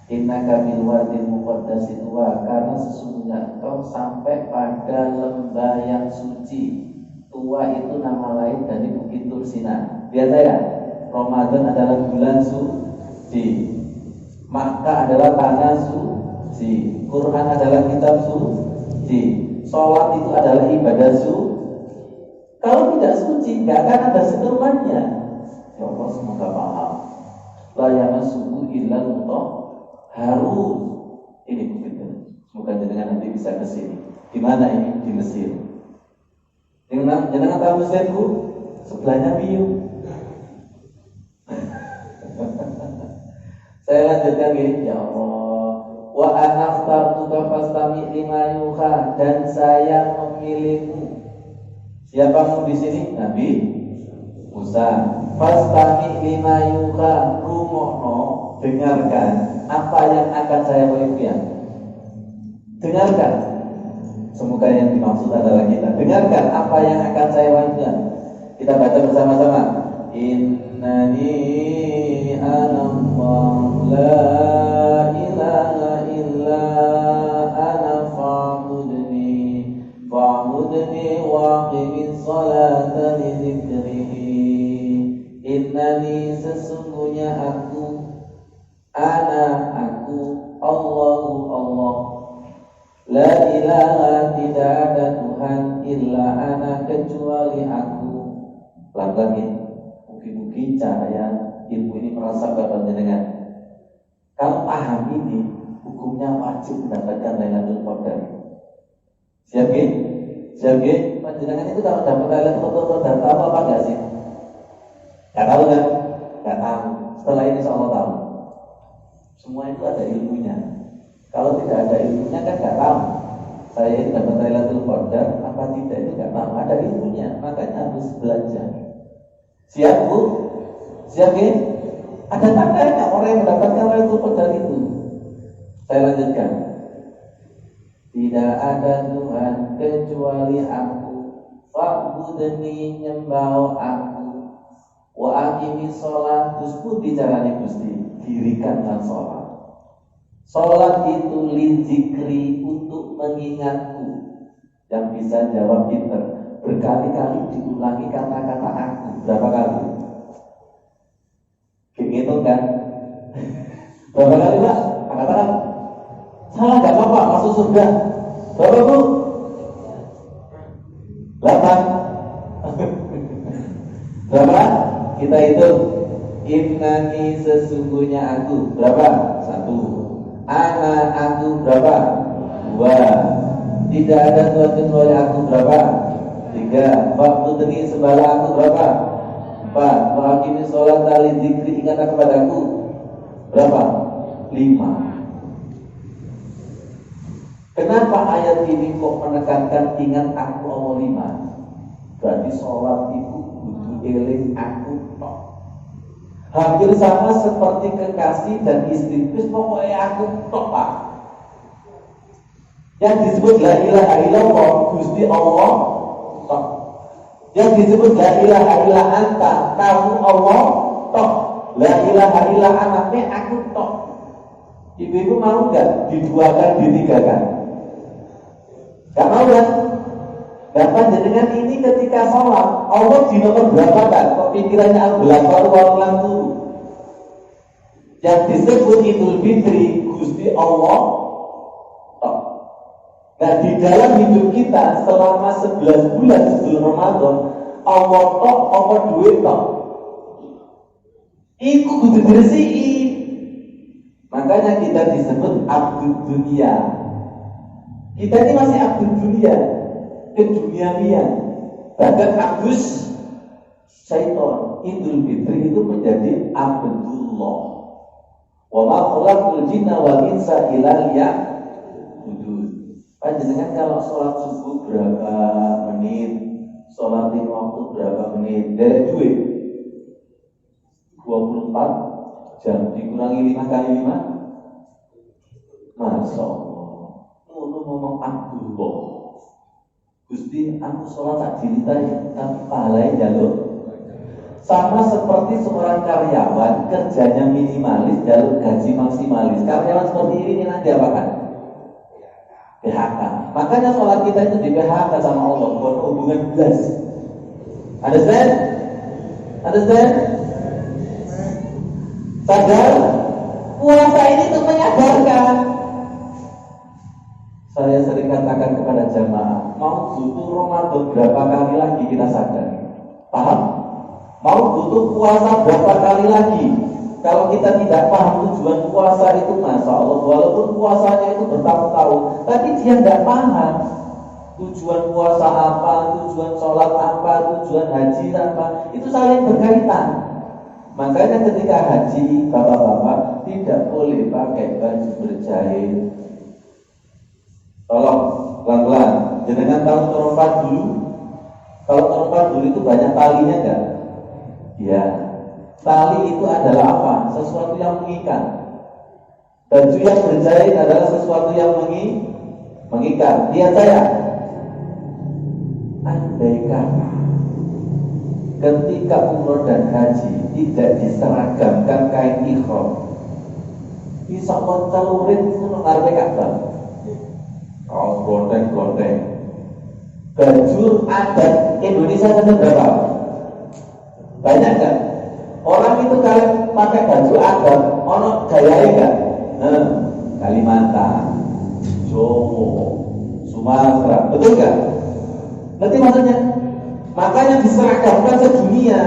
Innaka bil wadil muqaddasi tuwa, karena sesungguhnya engkau sampai pada lembah yang suci. Tuwa itu nama lain dari Bukit Tur Sina. Biasa ya, Ramadan adalah bulan suci, Makkah adalah tanah suci, Quran adalah kitab suci, sholat itu adalah ibadah suci. Kalau tidak suci, nggak akan ada seteruannya. Ya Allah, semoga paham. La yamassuhu illa harus. Ini bukitnya. Semoga jenengan nanti bisa ke sini. Di mana ini? Di Mesir. Jenengan tahu Mesir, Bu? Sebelahnya Biu. Saya lanjutkan ini. Ya Allah. Wa anaftartuka fastami' lima yuha, dan saya memilihmu. Siapa di sini? Nabi Musa. Fastami' lima yuha, rumohno, dengarkan apa yang akan saya wahyukan. Dengarkan. Semoga yang dimaksud adalah kita. Dengarkan apa yang akan saya wahyukan. Kita baca bersama-sama. Innani anallahu la ilaha illa ana fa'budni wa aqimis salata li dzikri. Innani, sesungguhnya aku, aku, Allahu Allah, la ilaha, tidak ada Tuhan, illa ana, kecuali aku. Pelan-pelan ya, mungkin cahaya ilmu ini merasa bapak jenengan. Kalau paham ini, hukumnya wajib mendapatkan Lailatul Qadar. Siap ya? Siap ya? Panjenengan itu kalau dapat Lailatul Qadar, tahu apa enggak sih? Gak tahu kan? Gak tahu. Setelah ini insya-Allah tahu. Semua itu ada ilmunya. Kalau tidak ada ilmunya kan gak tahu. Saya ini dapat Lailatul Qadar apa tidak itu gak tahu. Ada ilmunya, makanya harus belajar. Siap Bu? Siap ya? Ada tandanya orang yang mendapatkan Lailatul Qadar itu. Saya lanjutkan. Tidak ada Tuhan kecuali aku. Fa'budni, nyembah aku. Wa aqimi sholat, terus putih caranya Gusti, dirikanlah sholat. Sholat itu lizikri, untuk mengingatku. Yang bisa jawab pinter, berkali-kali diulangi kata-kata aku. Berapa kali? Gitu kan? Berapa kali Pak? Katakan salah gak apa-apa, masuk surga. Berapa Bu? 8. Berapa? Kita hitung. Innani, sesungguhnya aku. Berapa? 1. Ana, aku. Berapa? 2. Tidak ada Tuhan kecuali aku. Berapa? 3. Fa'budni, sembahlah aku. Berapa? 4. Wa'aqimi sholat li dzikri, ingatlah kepadaku. Berapa? 5. Kenapa ayat ini kok menekankan ingat aku Allah 5? Berarti sholat itu kudu eling aku tok. Hampir sama seperti kekasih dan istri. Terus pokoknya aku tok Pak. Yang disebut la ilaha illallah Gusti Allah tok. Yang disebut la ilaha illa anta, kamu Allah tok. La ilaha illa anaknya aku tok. Ibu-ibu mau gak diduakan, ditigakan? Gak mau kan? Dapat jenengan ini ketika sholat, Allah di nomor berapa kan? Kok pikirannya al-belas baru orang turu. Yang disebut Idul Fitri Gusti Allah tok. Nah di dalam hidup kita selama 11 bulan sebelum Ramadan, Allah tok, Allah duit tok. Iku kudu diresihi. Makanya kita disebut abdul dunia. Kita ini masih abdul dunia, keduniawian. Bahkan abdus syaitan. Idul Fitri itu menjadi abdullah. Wa ma khalaqul jinna wal insa illa liya'budun. Panjenengan kalau sholat subuh berapa menit, sholat lima waktu berapa menit, dari duit 24 jam dikurangi 5 kali 5, Masya Allah. Ngomong Abdullah Gusti, aku sholat tak diritai, tapi pahalanya jalur Sama seperti seorang karyawan kerjanya minimalis dan gaji maksimalis. Karyawan seperti ini nanti apakan? PHK. Makanya sholat kita itu di PHK sama Allah, bukan hubungan belas. Understand? Understand? Sadar? Puasa ini untuk menyadarkan. Saya sering katakan kepada jamaah, mau butuh Ramadan berapa kali lagi kita sadar? Paham? Mau butuh puasa berapa kali lagi? Kalau kita tidak paham tujuan puasa itu, Masya Allah, walaupun puasanya itu bertahun-tahun, tapi dia tidak paham tujuan puasa apa, tujuan sholat apa, tujuan haji apa, itu saling berkaitan. Makanya ketika haji, bapak-bapak tidak boleh pakai baju berjahit. Tolong pelan-pelan, jenengan tahu terompat dulu. Kalau terompat dulu itu banyak talinya enggak? Ya, tali itu adalah apa? Sesuatu yang mengikat. Baju yang berjahit adalah sesuatu yang mengikat. Lihat saya, andai kata ketika umroh dan haji tidak diseragamkan kain ihram, bisa mencelurit mengarep Ka'bah. Kaos blondeng-blondeng. Baju adat Indonesia ada berapa? Banyak kan? Orang itu kalau pakai baju adat, ono gaya enggak? Kalimantan, Jawa, Sumatera, betul enggak? Berarti maksudnya? Makanya diseragamkan sedunia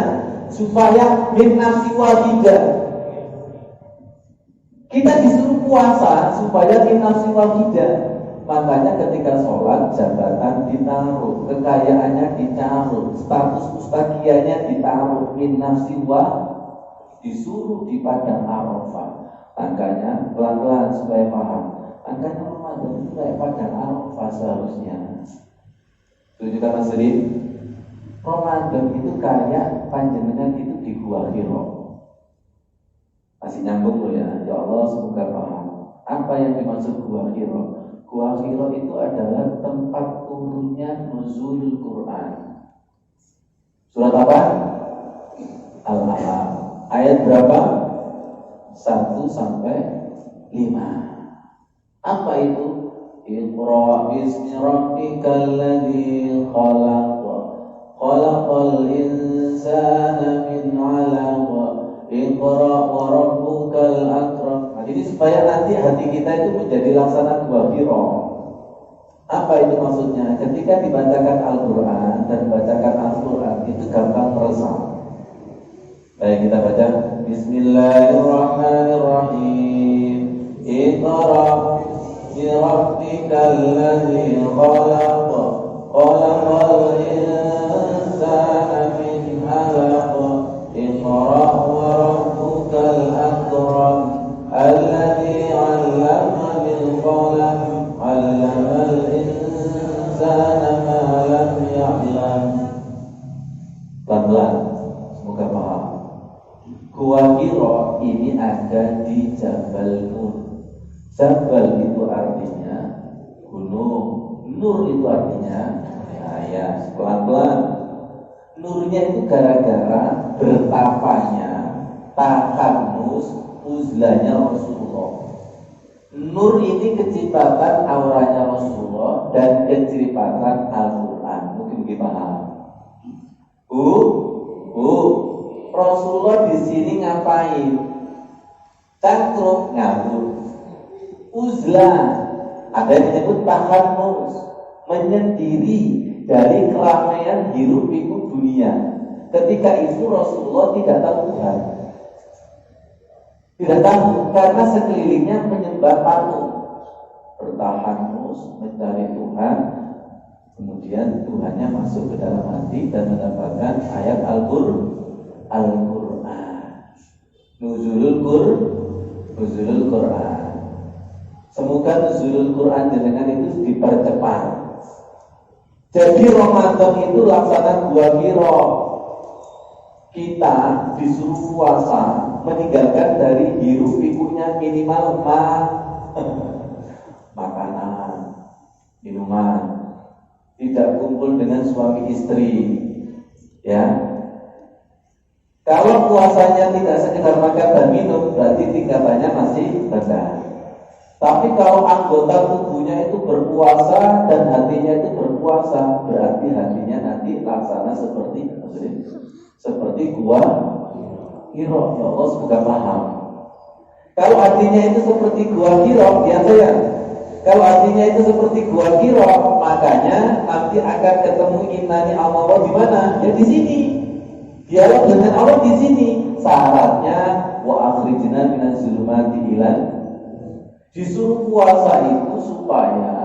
supaya min nafsi wahidah. Kita disuruh puasa supaya min nafsi wahidah. Makanya ketika sholat, jabatan ditaruh, kekayaannya ditaruh, status ustadiyahnya ditaruh, min nafsi wa, disuruh di padang Arafah. Makanya pelan-pelan supaya paham. Makanya Ramadan itu kayak padang Arafah seharusnya. Setuju kan Mas Rin? Ramadan itu kayak panjenengan itu di Gua Hiro. Masih nyambung loh ya. Ya Allah, semoga paham. Apa yang dimaksud Gua Hiro? Gua Hiro itu adalah tempat turunnya nuzulul Quran. Surat apa? Al-A'raf. Ayat berapa? 1 sampai 5. Apa itu? Iqra bismi rabbikal ladzi khalaq. Khalaqal insana min 'alaq. Iqra wa rabbukal akram. Ini supaya nanti hati kita itu menjadi laksana Gua Hiro. Apa itu maksudnya? Ketika dibacakan Al-Quran dan dibacakan Al-Quran itu gampang meresap. Baik, kita baca. Bismillahirrahmanirrahim. Iqra bi rabbikal ladzi khalaq. Khalaqal insana min 'alaq. Iqra wa rabbukal akram. Alladzi 'allama bil qalam. 'Allamal insana ma lam ya'lam. Pelan-pelan, semoga paham. Gua Hiro ini ada di Jabal Nur. Jabal itu artinya gunung, Nur itu artinya cahaya. Pelan-pelan. Nurnya itu gara-gara bertapanya takanus uzlanya Rasulullah. Nur ini keciptaan auranya Rasulullah dan keciptaan Al-Quran. Mungkin kita paham. Rasulullah di sini ngapain? Cangkruk ngabur. Uzlah, ada yang menyebut tahanus, menyendiri dari keramaian hirup pikuk dunia. Ketika itu Rasulullah tidak tahu Tuhan. Tidak tahu karena sekelilingnya menyembah patung. Bertahanus mencari Tuhan. Kemudian Tuhannya masuk ke dalam hati dan mendapatkan ayat Al-Quran. Nuzulul Quran. Semoga nuzulul Quran jenengan itu dipercepat. Jadi Ramadan itu laksana Gua Hiro. Kita disuruh puasa, meninggalkan dari hirup pikuknya minimal makanan, minuman, tidak kumpul dengan suami istri, ya. Kalau puasanya tidak sekedar makan dan minum, berarti tingkatannya masih rendah. Tapi kalau anggota tubuhnya itu berpuasa dan hatinya itu berpuasa, berarti hatinya nanti laksana seperti gua Hiro. Ya Allah, semoga paham. Kalau hatinya itu seperti gua Hiro, ya saya. Kalau hatinya itu seperti gua Hiro, makanya nanti akan ketemu innani Allah di mana? Ya di sini. Dialog dengan Allah di sini. Syaratnya wa akhrijna minaz zulumati ilal. Disuruh puasa itu supaya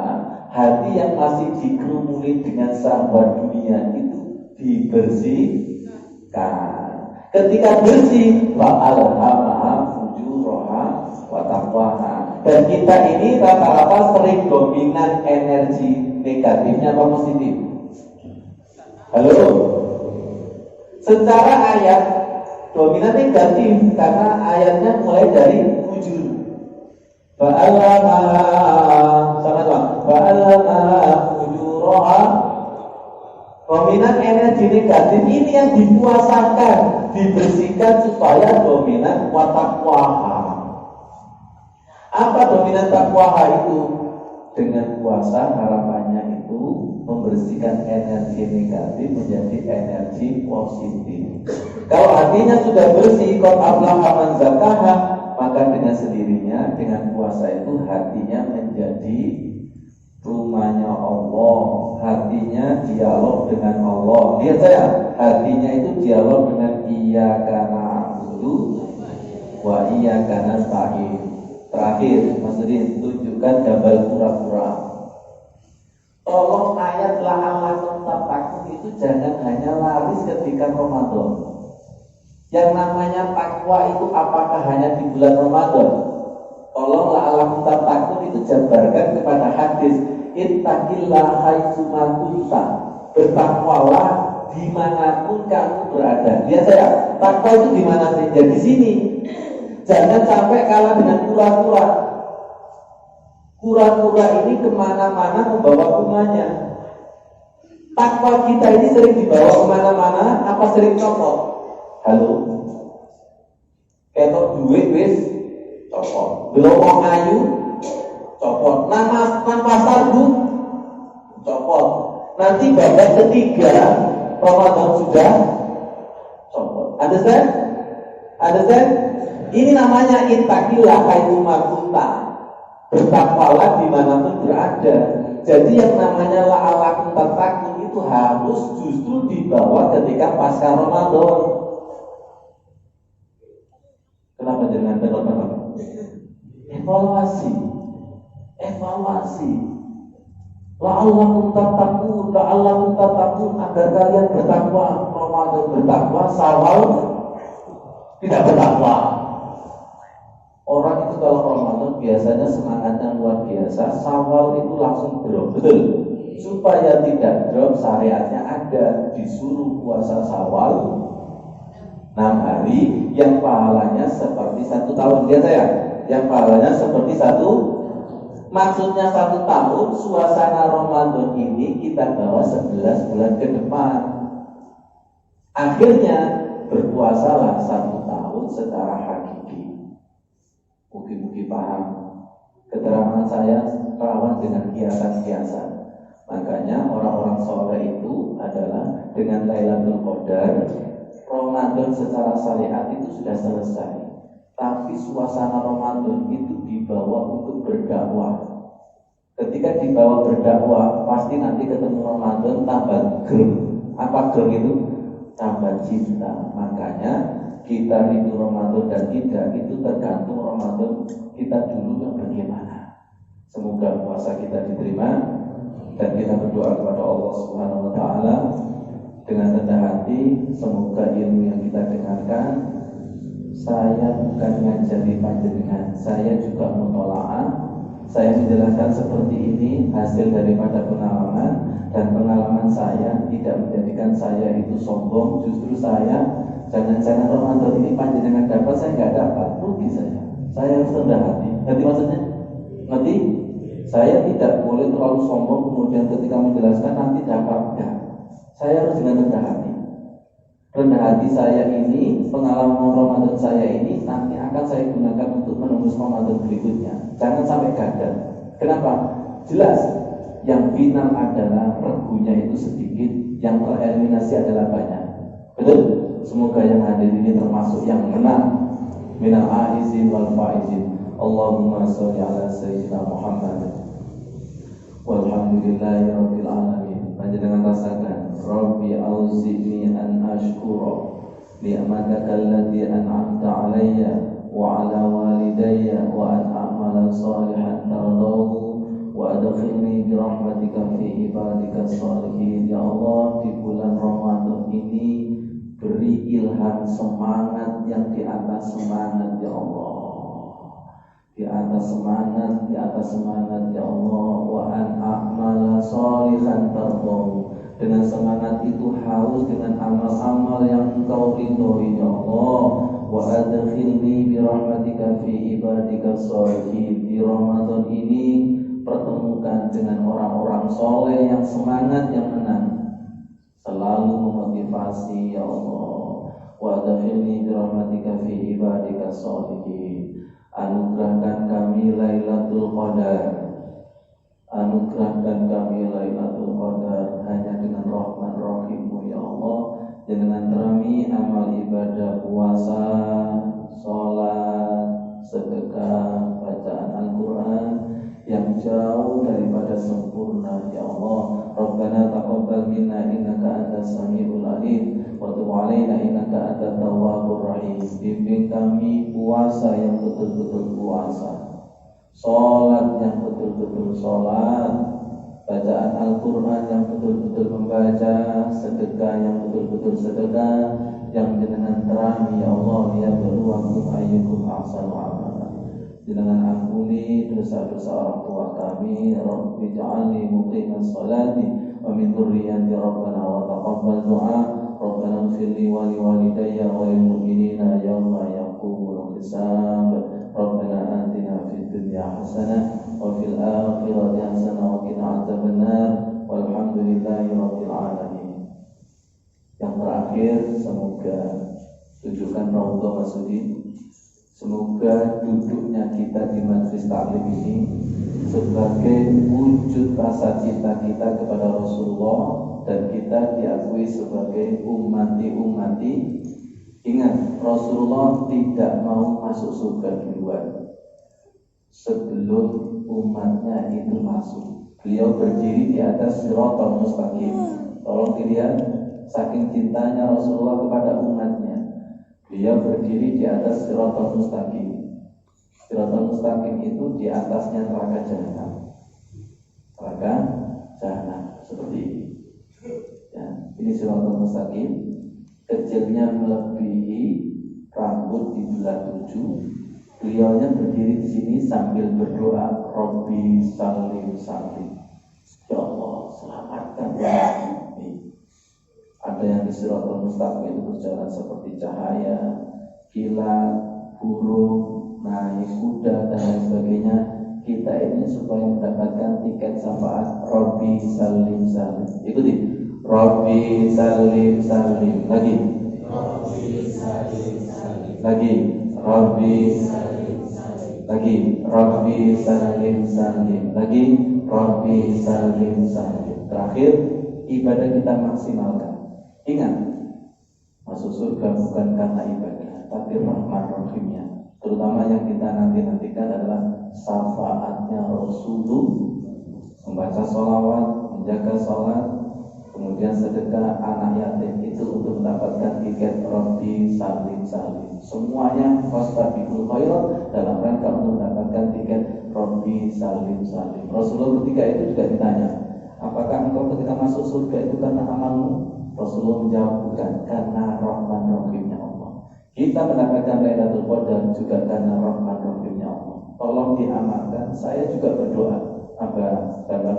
hati yang masih dikerumuni dengan syahwat dunia itu dibersihkan. Ketika bersih, wa alhamaha fujuraha wa taqwaha. Dan kita ini rata-rata sering dominan energi negatifnya apa positif? Halo? Secara ayat dominan negatif karena ayatnya mulai dari fujur. Sama-sama. Fujuraha. Dominan energi negatif ini yang dipuasakan, dibersihkan supaya dominan wa taqwaha. Apa dominan taqwaha itu? Dengan puasa harapannya itu membersihkan energi negatif menjadi energi positif. Kalau hatinya sudah bersih, qad aflaha man zakaha, maka dengan sendirinya dengan puasa itu hatinya menjadi rumahnya Allah, hatinya dialog dengan Allah. Lihat saya, hatinya itu dialog dengan iyyaka na'budu wa iyyaka nasta'in. Terakhir, maksudnya tunjukkan gambar pura-pura. Tolong ayat la'allakum tattaqun itu jangan hanya laris ketika Ramadan. Yang namanya takwa itu apakah hanya di bulan Ramadan? Tolong la'allakum tattaqun itu jabarkan kepada hadis ittaqillaha haitsu ma kunta. Bertakwalah dimanapun kamu berada. Lihat saya, takwa itu di mana saja di sini. Jangan sampai kalah dengan kura-kura. Kura-kura ini kemana-mana membawa bunganya. Takwa kita ini sering dibawa kemana-mana, apa sering copot? Halo? Ketok duit wis copot. Belum mau ngayu copot. Nama pasar bu copot. Nanti babak ketiga Ramadan sudah copot. Understand? Understand? Ini namanya ittaqillah haitsu ma kunta. Bertakwalah dimanapun berada. Jadi yang namanya la'allakum tattaqun itu harus justru dibawa ketika pasca Ramadan. Kenapa jangan belok-belok? Evaluasi. La'allakum tattaqun agar kalian bertakwa. Ramadan bertakwa, Syawal tidak bertakwa. Orang itu kalau Ramadan biasanya semangatnya luar biasa, Syawal itu langsung drop. Betul. Supaya tidak drop, syariatnya ada, disuruh puasa Syawal 6 hari yang pahalanya seperti 1 tahun. Lihat saya, yang pahalanya seperti 1. Maksudnya 1 tahun, suasana Ramadan ini kita bawa 11 bulan ke depan. Akhirnya berpuasalah 1 tahun secara hakiki. Mungkin paham. Keterangan saya rawan dengan kiasan-kiasan. Makanya orang-orang soleh itu adalah dengan Lailatul Qadar, Ramadan secara syariat itu sudah selesai. Tapi suasana Ramadan itu dibawa untuk berdakwah. Ketika dibawa berdakwah, pasti nanti ketemu Ramadan tambah ger. Apa ger itu? Tambah cinta. Makanya kita rindu Ramadan dan tidak itu tergantung Ramadan kita dulu yang bagaimana. Semoga puasa kita diterima dan kita berdoa kepada Allah Subhanahu wa taala dengan rendah hati. Semoga ilmu yang kita dengarkan, saya bukan ngajari panjenengan, saya juga mutola'ah. Saya menjelaskan seperti ini hasil daripada pengalaman, dan pengalaman saya tidak menjadikan saya itu sombong. Justru saya, jangan-jangan Ramadan ini panjenengan dapat, saya nggak dapat, rugi saya. Saya harus rendah hati. Ngerti maksudnya? Ngerti? Saya tidak boleh terlalu sombong kemudian ketika menjelaskan nanti dapat. Ya. Saya harus dengan rendah hati. rendah hati saya ini, pengalaman Ramadan saya ini nanti akan saya gunakan untuk menembus Ramadan berikutnya. Jangan sampai gagal. Kenapa? Jelas yang final adalah regunya itu sedikit, yang tereliminasi adalah banyak. Betul? Semoga yang hadir ini termasuk yang menang. Minal aizin wal faizin. Allahumma sholli ala sayyidina Muhammad. Walhamdulillahi rabbil alamin. Panjenengan rasakan, Rabbi auzi'ni an ashkura ni'mataka allati an'amta 'alayya wa 'ala walidayya wa an a'mala shalihan tardahu wa adkhilni bi rahmatika fi ibadika shalihin. Ya Allah, di bulan Ramadan ini beri ilham semangat yang di atas semangat ya Allah. Di atas semangat, di atas semangat ya Allah. Wa an a'mala shalihan tardahu. Dengan semangat itu harus dengan amal-amal yang Engkau ridhoi ya Allah. Wa adkhilni bi rahmatika fi ibadika shalihin. Di Ramadan ini pertemukan dengan orang-orang soleh yang semangat, yang menang, selalu memotivasi ya Allah. Wa adkhilni bi rahmatika fi ibadika shalihin. Anugerahkan kami Lailatul Qadar. Anugerahkan kami Lailatul Qadar hanya dengan rahmat rahim-Mu ya Allah. Dengan kami amal ibadah puasa, sholat, sedekah, bacaan Al-Quran yang jauh daripada sempurna ya Allah. Rabbana taqabbal minna innaka antas samiul alim wa tub 'alaina innaka antat tawwabur rahim. Bimbing kami puasa yang betul-betul puasa, sholat yang betul-betul sholat, bacaan Al-Quran yang betul-betul membaca, sedekah yang betul-betul sedekah, yang dengan terang ya Allah ya beruakum ayyukum ahsanu amala. Jangan ampuni dosa-dosa orang tua kami. Rabbi ja'alni muqimas sholati wa min dzurriyyati rabbana wa taqabbal du'a. Rabbana ighfirli wa li walidayya wa lil mu'minina yawma yaqumul hisab. Rabbana atina fid dunya hasanah wa fil akhirati hasanah wa qina adzabannar. Walhamdulillahi rabbil alamin. Yang terakhir, semoga tunjukkan raudhah Masudi. Semoga duduknya kita di majelis taklim ini sebagai wujud rasa cinta kita kepada Rasulullah, dan kita diakui sebagai ummati. Ingat, Rasulullah tidak mau masuk surga duluan sebelum umatnya itu masuk. Beliau berdiri di atas siratal mustaqim. Tolong dilihat, saking cintanya Rasulullah kepada umatnya, beliau berdiri di atas siratal mustaqim. Siratal mustaqim itu di atasnya neraka jahanam. Neraka jahanam seperti ini. Ya, ini siratal mustaqim. Kecilnya melebihi rambut di bulan 7. Beliaunya berdiri di sini sambil berdoa, Rabbi salim salim. Ya Allah, selamatkan ini. Ada yang di siratal mustaqim itu berjalan seperti cahaya, kilat, burung, naik kuda dan lain sebagainya. Kita ini supaya mendapatkan tiket syafaat Rabbi salim salim. Ikuti, Rabbi salim salim. Lagi, Rabbi salim salim. Lagi, Rabbi salim salim. Lagi, Rabbi salim salim. Lagi, Rabbi salim salim. Terakhir, ibadah kita maksimalkan. Ingat, masuk surga bukan karena ibadah, tapi rahmat rahimnya. Terutama yang kita nantikan adalah syafaatnya Rasulullah. Membaca sholawat, menjaga sholat, kemudian sedekah, anak yatim itu untuk mendapatkan tiket Rabbi salim salim. Semuanya fastabiqul khairat dalam rangka untuk mendapatkan tiket Rabbi salim salim. Rasulullah ketika itu juga ditanya, apakah engkau ketika masuk surga itu karena amalmu? Rasulullah menjawab, bukan, karena rahmat rahimnya Allah. Kita mendapatkan Lailatul Qadar juga karena rahmat rahimnya Allah. Tolong diamalkan. Saya juga berdoa dalam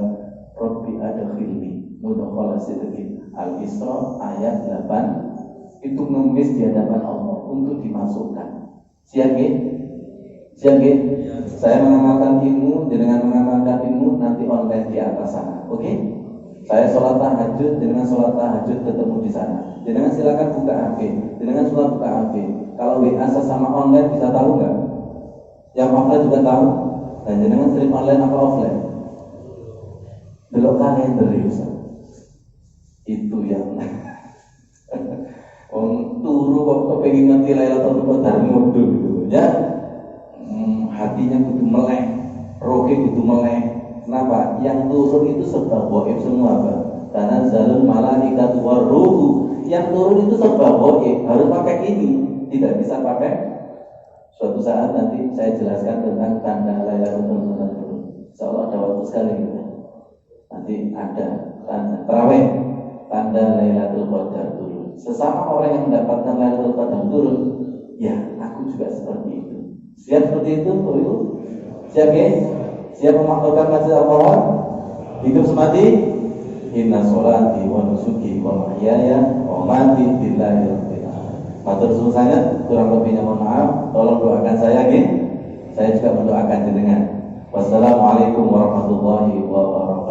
Rabbi adkhilni mudkhala sidqin. Al-Isra ayat 8 itu nulis di hadapan Allah untuk dimasukkan. Siap nggih? Siap nggih? Saya mengamalkan ilmu, dengan mengamalkan ilmu nanti online di atas sana. Oke? Saya sholat tahajud, jenengan sholat tahajud ketemu di sana. Jenengan silakan buka HP, jenengan sholat buka HP. Kalau WA sama online bisa tahu nggak? Yang offline juga tahu. Dan jenengan sering online apa offline? Delok kalender ya Ustaz. Itu yang turu kok kepengen ngerti Lailatul Qadar modul gitu ya. Hatinya kudu melek, roke kudu melek. Kenapa? Yang turun itu serba gaib semua, Pak. Karena zalul malaikatu waruhu. Yang turun itu serba gaib, harus pakai ini, tidak bisa pakai. Suatu saat nanti saya jelaskan tentang tanda Lailatul Qadar turun. Insyaallah ada waktu sekali gitu. Nanti ada tanda tarawih, tanda Lailatul Qadar turun. Sesama orang yang mendapatkan Lailatul Qadar turun, ya aku juga seperti itu. Siap seperti itu, Bu Ibu? Siap guys? Siap memakmurkan masjid Al-Quran? Hidup semati? Inna sholati wa nusuki wa mahyaya wa mati billahi rabbil alamin. Matur suwun sangat, kurang lebihnya mohon maaf. Tolong doakan saya nggih. Saya juga mendoakan jenengan. Wassalamualaikum warahmatullahi wabarakatuh.